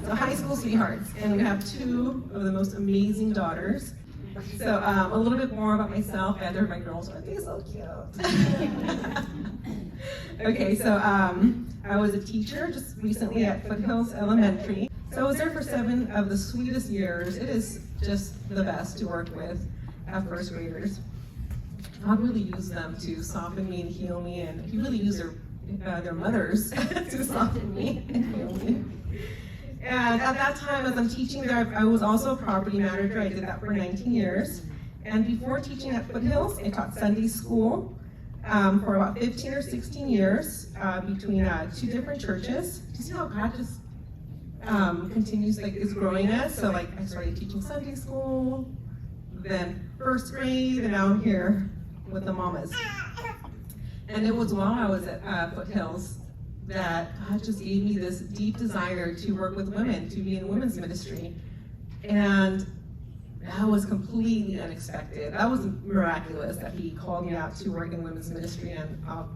So high school sweethearts, and we have two of the most amazing daughters. So a little bit more about myself. They're my girls. Aren't they so cute? Okay, so I was a teacher just recently at Foothills Elementary. So I was there for 7 of the sweetest years. It is just the best to work with first graders. God really used them to soften me and heal me, and He really used their mothers to soften me and heal me. And at that time, as I'm teaching there, I was also a property manager. I did that for 19 years. And before teaching at Foothills, I taught Sunday school for about 15 or 16 years between 2 different churches. Do you see how God just continues, is growing us? So I started teaching Sunday school, then first grade, and now I'm here with the mamas. And it was while I was at Foothills that God just gave me this deep desire to work with women, to be in women's ministry. And that was completely unexpected. That was miraculous that He called me out to work in women's ministry, and I'll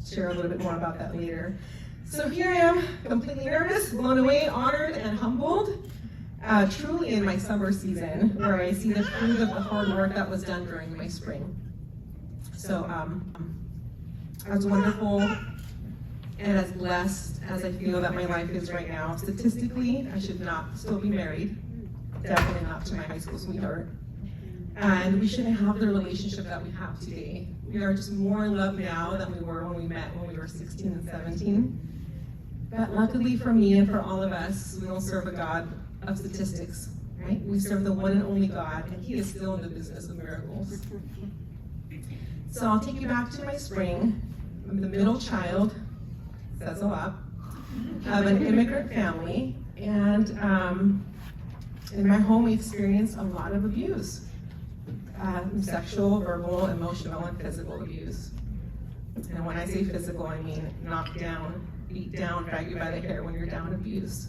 share a little bit more about that later. So here I am, completely nervous, blown away, honored, and humbled, truly in my summer season, where I see the fruit of the hard work that was done during my spring. So as wonderful and as blessed as I feel that my life is right now, statistically, I should not still be married. Definitely not to my high school sweetheart. And we shouldn't have the relationship that we have today. We are just more in love now than we were when we met when we were 16 and 17. But luckily for me and for all of us, we don't serve a God of statistics, right? We serve the one and only God, and He is still in the business of miracles. So I'll take you back to my spring. I'm the middle child, says a lot, of an immigrant family, and in my home we experienced a lot of abuse. Sexual, verbal, emotional, and physical abuse. And when I say physical, I mean knocked down, beat down, drag you by the hair when you're down abuse.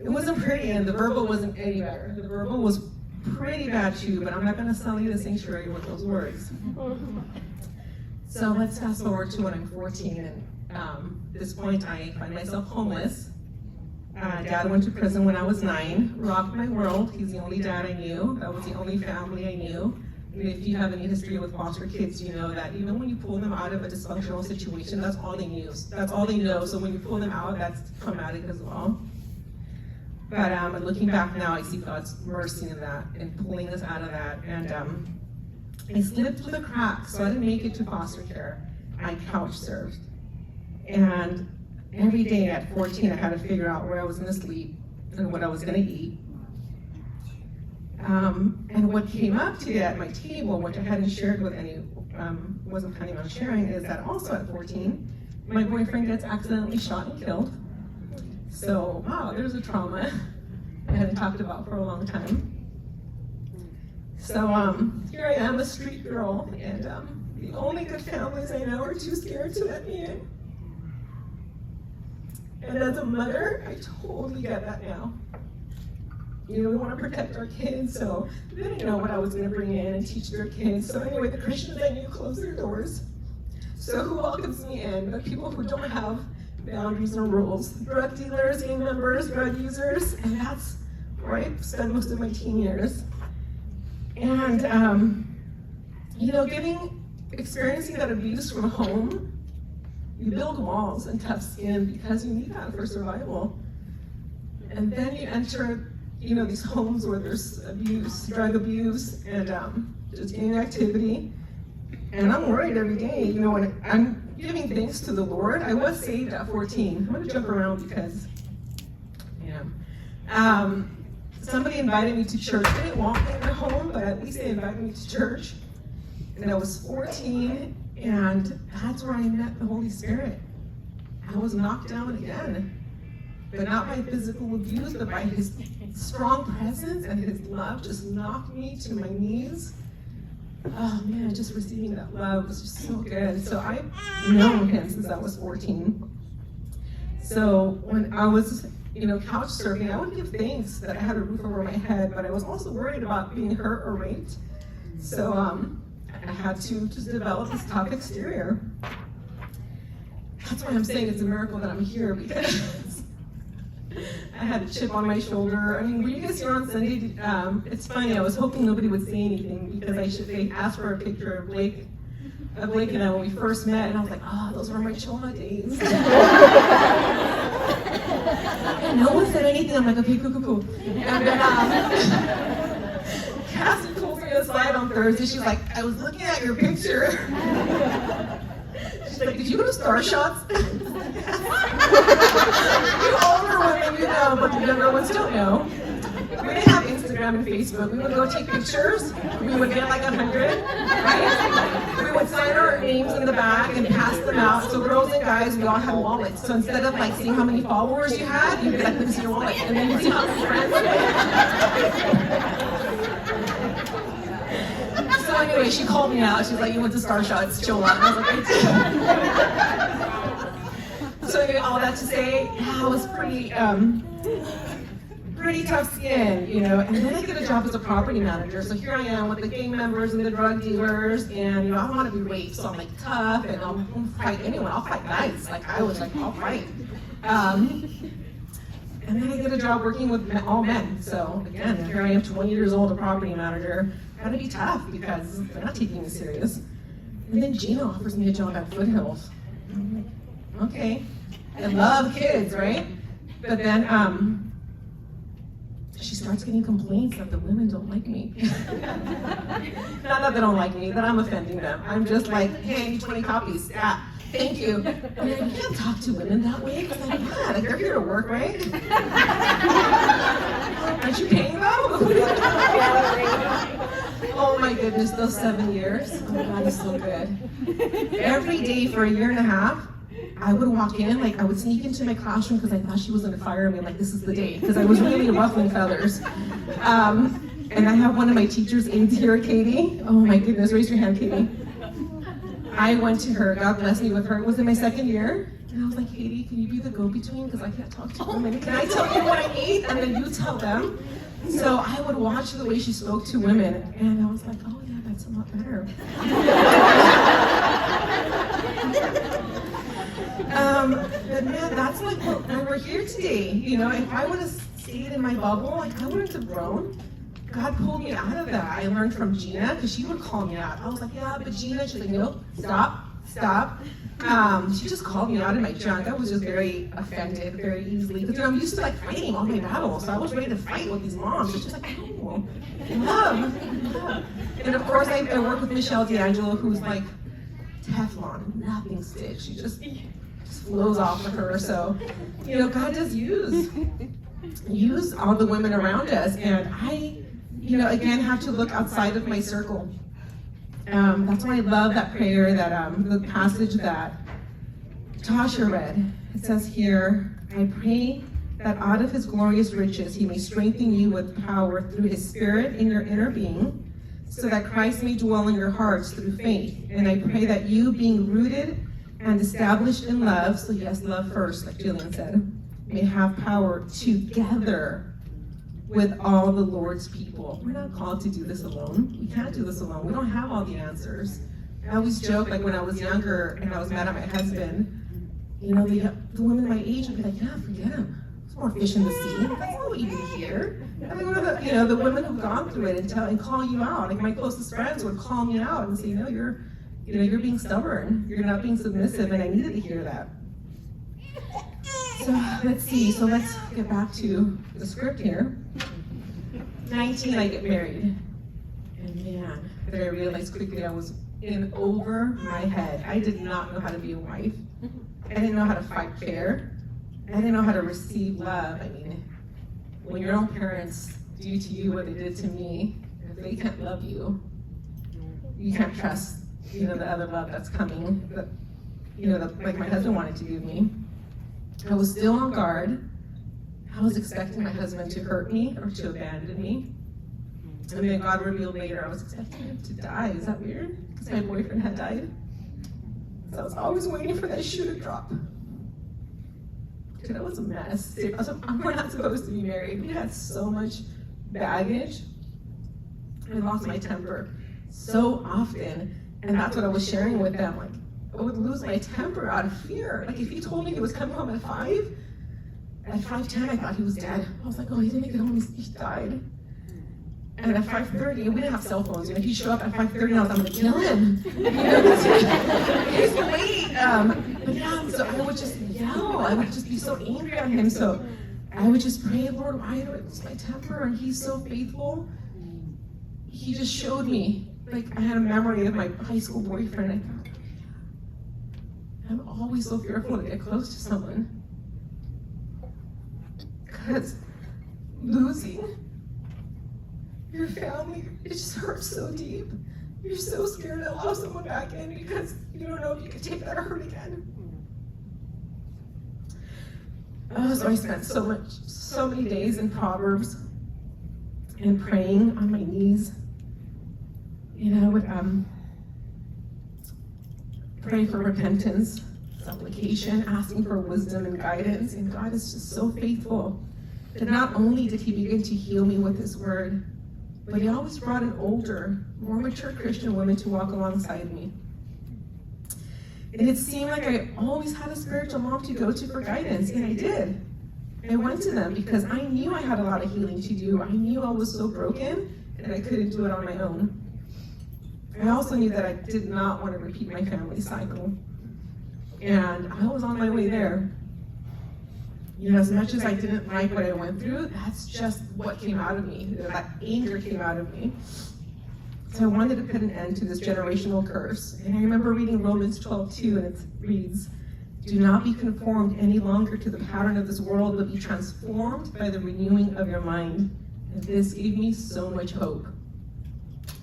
It wasn't pretty, and the verbal wasn't any better. The verbal was pretty bad too, but I'm not going to sell you the sanctuary with those words. So let's fast forward to when I'm 14, and at this point I find myself homeless. Dad went to prison when I was 9, rocked my world. He's the only dad I knew. That was the only family I knew. I mean, if you have any history with foster kids, you know that even when you pull them out of a dysfunctional situation, that's all they knew. That's all they know. So when you pull them out, that's traumatic as well. But looking back now, I see God's mercy in that, in pulling us out of that. And I slipped through the cracks, so I didn't make it to foster care. I couch surfed. And every day at 14, I had to figure out where I was going to sleep and what I was going to eat. And what came up today at my table, which I hadn't shared with wasn't planning on sharing, is that also at 14, my boyfriend gets accidentally shot and killed. So, wow, there's a trauma I hadn't talked about for a long time. So here I am, a street girl, and the only good families I know are too scared to let me in. And as a mother, I totally get that now. You know, we want to protect our kids, so they didn't know what I was going to bring in and teach their kids. So anyway, the Christians I knew closed their doors. So who welcomes me in? The people who don't have boundaries or rules. Drug dealers, gang members, drug users, and that's where I spent most of my teen years. And, you know, experiencing that abuse from home, you build walls and tough skin because you need that for survival. And then you enter, you know, these homes where there's abuse, drug abuse, and just gang activity. And I'm worried every day, you know, when I'm giving thanks to the Lord. I was saved at 14. I'm gonna jump around because, somebody invited me to church. They didn't walk me in their home, but at least they invited me to church. And I was 14, and that's where I met the Holy Spirit. I was knocked down again, but not by physical abuse, but by His strong presence and His love just knocked me to my knees. Oh man, just receiving that love was just so good. So I've known Him since I was 14. So when I was, you know, couch surfing, I would give thanks that I had a roof over my head, but I was also worried about being hurt or raped. So I had to just develop this tough exterior. That's why I'm saying it's a miracle that I'm here, because I had a chip on my shoulder. I mean, were you guys here on Sunday? It's funny, I was hoping nobody would say anything because they asked for a picture of Blake and I when we first met, and I was like, oh, those were my Chola days. And no one said anything. I'm like, okay, cool. And then Cassie pulls me aside on Thursday. She's like, I was looking at your picture. She's like, did you go to Star Shots? You older women, you know, but the younger ones don't know. We didn't have Instagram and Facebook. We would go take pictures. We would get like 100, right? We would sign our names in the back and pass them out. So girls and guys, we all had wallets. So instead of like seeing how many followers you had, you'd be like, this is your wallet. And then you'd see how many friends you had. So anyway, she called me out. She's like, you went to Star Shots, chill out. And I was like, I did. So anyway, all that to say, yeah, it was pretty tough skin, you know, and then I get a job as a property manager. So here I am with the gang members and the drug dealers, and you know, I want to be raped, so I'm like tough, and I'll fight anyone. I'll fight guys. Like I was like, I'll fight. And then I get a job working with all men. So again, here I am, 20 years old, a property manager. Gotta be tough because they're not taking me serious. And then Gina offers me a job at Foothills. I'm like, okay, I love kids, right? But then she starts getting complaints that the women don't like me. Not that they don't like me, that I'm offending them. I'm just like, hey, I need 20 copies. Yeah, thank you. And then you can't talk to women that way because I'm like, yeah, like they're here to work, right? Aren't you paying them? Oh my goodness, those 7 years. Oh my God, it's so good. Every day for a year and a half, I would walk in, like I would sneak into my classroom because I thought she was gonna fire me, like this is the day, because I was really ruffling feathers. And I have one of my teachers aides here, Katie. Oh my goodness, raise your hand, Katie. I went to her, God bless me with her, it was in my 2nd year. And I was like, Katie, can you be the go-between? Because I can't talk to women. Can I tell you what I need? And then you tell them. So I would watch the way she spoke to women, and I was like, oh yeah, that's a lot better. But man, that's like why we're here today. You know, if I would have stayed in my bubble, like I wouldn't have grown. God pulled me out of that. I learned from Gina, because she would call me out. I was like, yeah, but Gina, she's like, no, stop. She just called me out of my junk. I was just very offended very easily. Because you know, I'm used to like fighting all my battles. So I was ready to fight with these moms. It's just like, oh, love. And of course, I work with Michelle D'Angelo, who's like Teflon, nothing sticks. She just flows off of her. So, you know, God does use all the women around us. And I, you know, again, have to look outside of my circle. That's why I love that prayer, that the passage that Tasha read. It says here, I pray that out of his glorious riches he may strengthen you with power through his spirit in your inner being, so that Christ may dwell in your hearts through faith. And I pray that you, being rooted and established in love, so yes, love first, like Jillian said, may have power together with all the Lord's people. We're not called to do this alone. We can't do this alone. We don't have all the answers. I always joke, like when I was younger and I was mad at my husband, you know, the women my age would be like, yeah, forget him. There's more fish in the sea. That's not what you do here. And they go to the women who've gone through it and call you out. Like my closest friends would call me out and say, no, you're being stubborn. You're not being submissive, and I needed to hear that. So let's see. So let's get back to the script here. 19, I get married. And man, that I realized quickly I was in over my head. I did not know how to be a wife. I didn't know how to fight fair. I didn't know how to receive love. I mean, when your own parents do to you what they did to me, if they can't love you, you can't trust, you know, the other love that's coming, that, you know, that, like my husband wanted to give me. I was still on guard. I was expecting my husband to hurt me or to abandon me. And then God revealed later I was expecting him to die. Is that weird? Because my boyfriend had died. So I was always waiting for that shoe to drop. Dude, that was a mess. We're not supposed to be married. We had so much baggage. I lost my temper so often. And that's what I was sharing with them. Like, I would lose my temper out of fear. Like if he told me he was coming home at 5, At 5:10, I thought he was dead. I was like, oh, he didn't make it home, he died. And at 5:30, we didn't have cell phones. If he showed up at 5:30, I was like, I'm gonna kill him. He's late. But yeah, so I would just yell. I would just be so angry at him. So I would just pray, Lord, why do I lose my temper? And he's so faithful. He just showed me, like I had a memory of my high school boyfriend. I thought, I'm always so fearful to get close to someone. Because losing your family, it just hurts so deep. You're so scared to allow someone back in because you don't know if you can take that hurt again. So I spent so many days in Proverbs and praying on my knees. I would pray for repentance, supplication, asking for wisdom and guidance. And God is just so faithful that not only did he begin to heal me with his word, but he always brought an older, more mature Christian woman to walk alongside me. And it seemed like I always had a spiritual mom to go to for guidance, and I did. I went to them because I knew I had a lot of healing to do. I knew I was so broken, and I couldn't do it on my own. I also knew that I did not want to repeat my family cycle. And I was on my way there. As much as I didn't like what I went through, that's just what came out of me. That anger came out of me. So I wanted to put an end to this generational curse. And I remember reading Romans 12:2, and it reads, "Do not be conformed any longer to the pattern of this world, but be transformed by the renewing of your mind." And this gave me so much hope.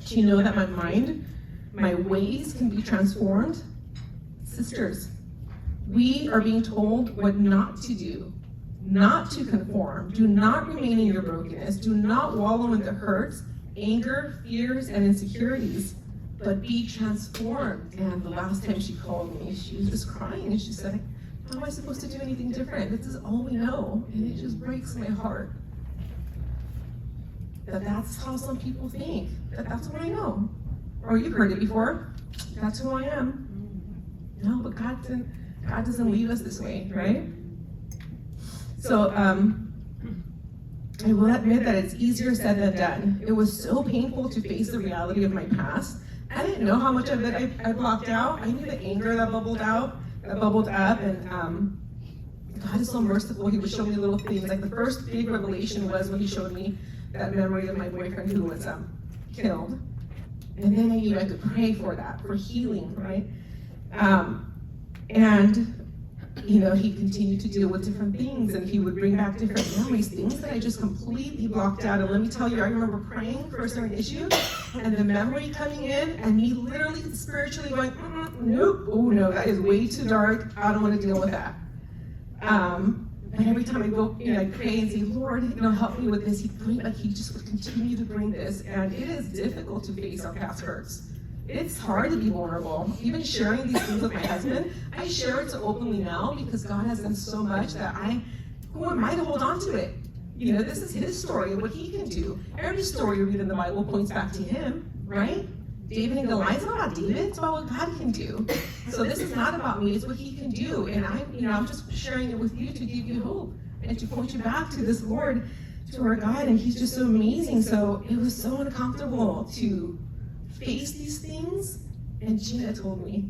Do you know that my mind, my ways can be transformed? Sisters, we are being told what not to do, not to conform. Do not remain in your brokenness. Do not wallow in the hurts, anger, fears, and insecurities, but be transformed. And the last time she called me, she was just crying, and she said, how am I supposed to do anything different? This is all we know. And it just breaks my heart that that's how some people think, that that's what I know. Or you've heard it before, that's who I am. No, but God doesn't leave us this way, right? So I will admit that it's easier said than done. It was so painful to face the reality of my past. I didn't know how much of it I blocked out. I knew the anger that bubbled up, and God is so merciful. He would show me little things. Like the first big revelation was when he showed me that memory of my boyfriend who was killed. And then I knew I could pray for that, for healing, right? He continued to deal with different things, and he would bring back different memories, things that I just completely blocked out. And let me tell you, I remember praying for a certain issue, and the memory coming in, and me literally spiritually going, nope, oh no, that is way too dark. I don't want to deal with that. And every time I go, I pray and say, Lord, help me with this. He just would continue to bring this, and it is difficult to face our past hurts. It's hard to be vulnerable. Even sharing these things with my husband, I share it so openly now because God has done so much that who am I to hold on to it? This is his story and what he can do. Every story you read in the Bible points back to him, right? David and Goliath, it's not about David, it's about what God can do. So this is not about me, it's what he can do. And I'm just sharing it with you to give you hope and to point you back to this Lord, to our God, and he's just so amazing. So it was so uncomfortable to face these things. And Gina told me,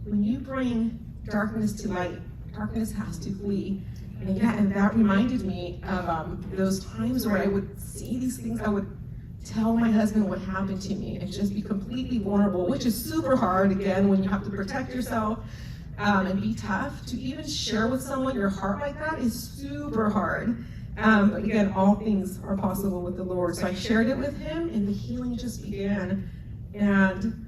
when you bring darkness to light, darkness has to flee. And that reminded me of those times where I would see these things. I would tell my husband what happened to me and just be completely vulnerable, which is super hard, again, when you have to protect yourself and be tough. To even share with someone your heart like that is super hard. But again, all things are possible with the Lord. So I shared it with him, and the healing just began. And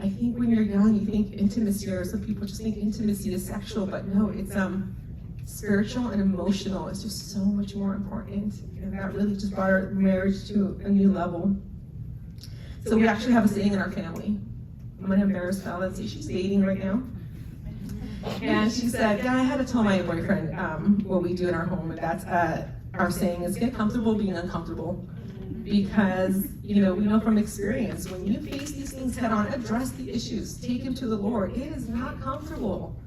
I think when you're young, you think intimacy, or some people just think intimacy is sexual, but no, it's spiritual and emotional. It's just so much more important, and that really just brought our marriage to a new level. So we actually have a saying in our family. I'm gonna embarrass Bella and say she's dating right now. And she said, I had to tell my boyfriend what we do in our home, and that's our saying is get comfortable being uncomfortable. Because, we know from experience, when you face these things head on, address the issues, take them to the Lord. It is not comfortable,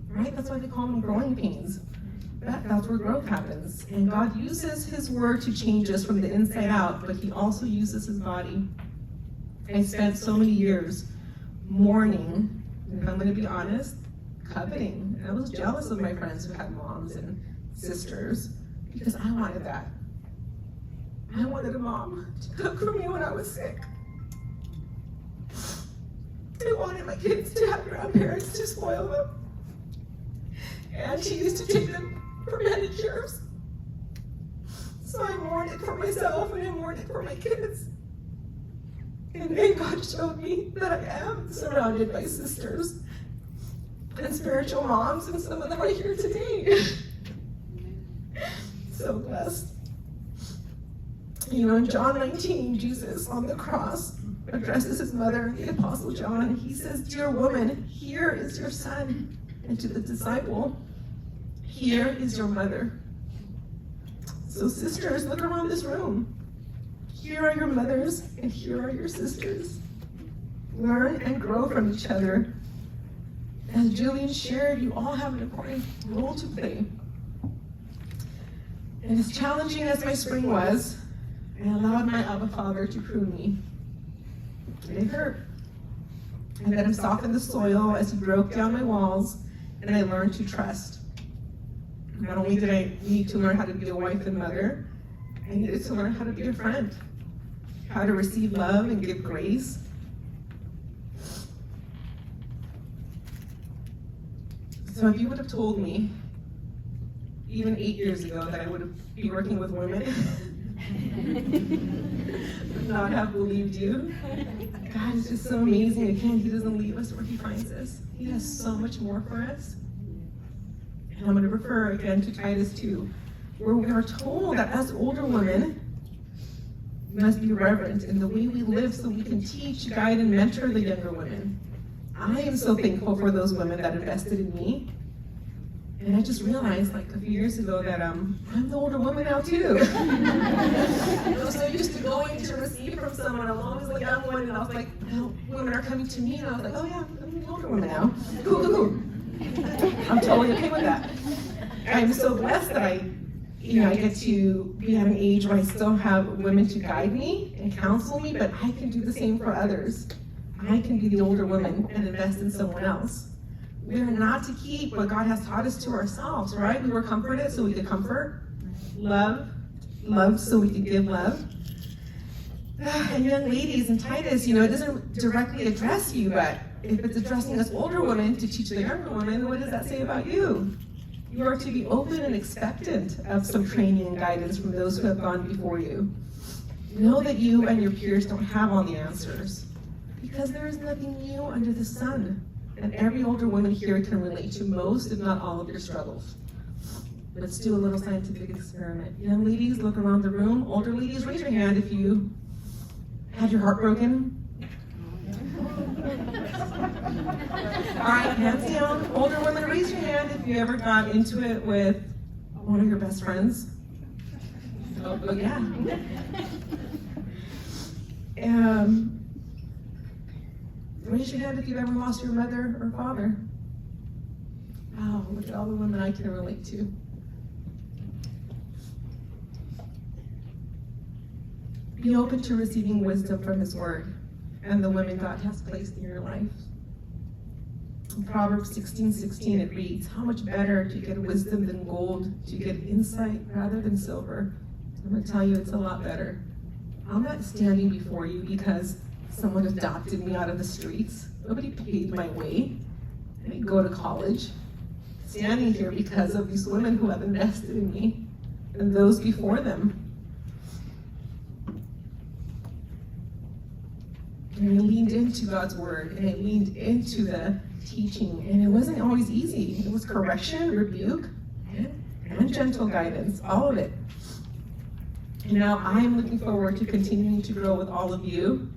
right? That's why they call them growing pains. that's where growth happens. And God uses his word to change us from the inside out, but he also uses his body. I spent so many years mourning, if I'm going to be honest, coveting. I was jealous of my friends who had moms and sisters because I wanted that. I wanted a mom to cook for me when I was sick. I wanted my kids to have grandparents to spoil them. And she used to take them for manicures. So I mourned it for myself and I mourned it for my kids. And then God showed me that I am surrounded by sisters and spiritual moms, and some of them are here today. So blessed. You know, in John 19, Jesus on the cross addresses his mother, the Apostle John, and he says, "Dear woman, here is your son." And to the disciple, "Here is your mother." So sisters, look around this room. Here are your mothers, and here are your sisters. Learn and grow from each other. As Jillian shared, you all have an important role to play. And as challenging as my spring was, I allowed my Abba Father to prune me. It hurt. I let him soften the soil as he broke down my walls, and I learned to trust. Not only did I need to learn how to be a wife and mother, I needed to learn how to be a friend, how to receive love and give grace. So if you would have told me, even 8 years ago, that I would be working with women, would not have believed you. God is just so amazing. Again, he doesn't leave us where he finds us. He has so much more for us. And I'm going to refer again to Titus 2, where we are told that as older women, we must be reverent in the way we live so we can teach, guide, and mentor the younger women. I am so thankful for those women that invested in me. And I just realized like a few years ago that I'm the older woman now too. I was so used to going to receive from someone. I'm always the young one, and I was like, well, women are coming to me, and I was like, oh yeah, I'm the older woman now. Cool. I'm totally okay with that. I'm so blessed that I get to be at an age where I still have women to guide me and counsel me, but I can do the same for others. I can be the older woman and invest in someone else. We are not to keep what God has taught us to ourselves, right? We were comforted so we could comfort, love so we could give love. And young ladies in Titus, it doesn't directly address you, but if it's addressing us older women to teach the younger women, what does that say about you? You are to be open and expectant of some training and guidance from those who have gone before you. Know that you and your peers don't have all the answers, because there is nothing new under the sun. And every older woman here can relate to most, if not all, of your struggles. Let's do a little scientific experiment. Young ladies, look around the room. Older ladies, raise your hand if you had your heart broken. All right, hands down. Older women, raise your hand if you ever got into it with one of your best friends. Oh yeah. Raise your hand if you've ever lost your mother or father. Wow, look at all the women I can relate to. Be open to receiving wisdom from his word and the women God has placed in your life. In Proverbs 16:16 it reads, "How much better to get wisdom than gold, to get insight rather than silver." I'm going to tell you it's a lot better. I'm not standing before you because someone adopted me out of the streets. Nobody paid my way. I didn't go to college. Standing here because of these women who have invested in me and those before them. And I leaned into God's word, and I leaned into the teaching, and it wasn't always easy. It was correction, rebuke, and gentle guidance, all of it. And now I am looking forward to continuing to grow with all of you,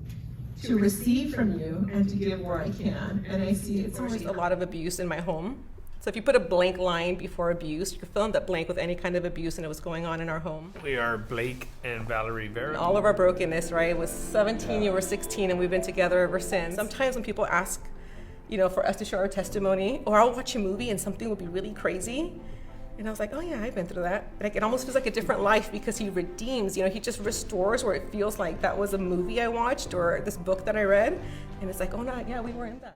to receive from you, and to give where I can. And I see it's always a lot of abuse in my home. So if you put a blank line before abuse, you fill in that blank with any kind of abuse and it was going on in our home. We are Blake and Valerie Vera. All of our brokenness, right? It was 17, you were 16, and we've been together ever since. Sometimes when people ask, for us to share our testimony, or I'll watch a movie and something will be really crazy, And I was like, oh yeah, I've been through that. Like, it almost feels like a different life because he redeems, he just restores where it feels like that was a movie I watched or this book that I read. And it's like, oh no, yeah, we were in that.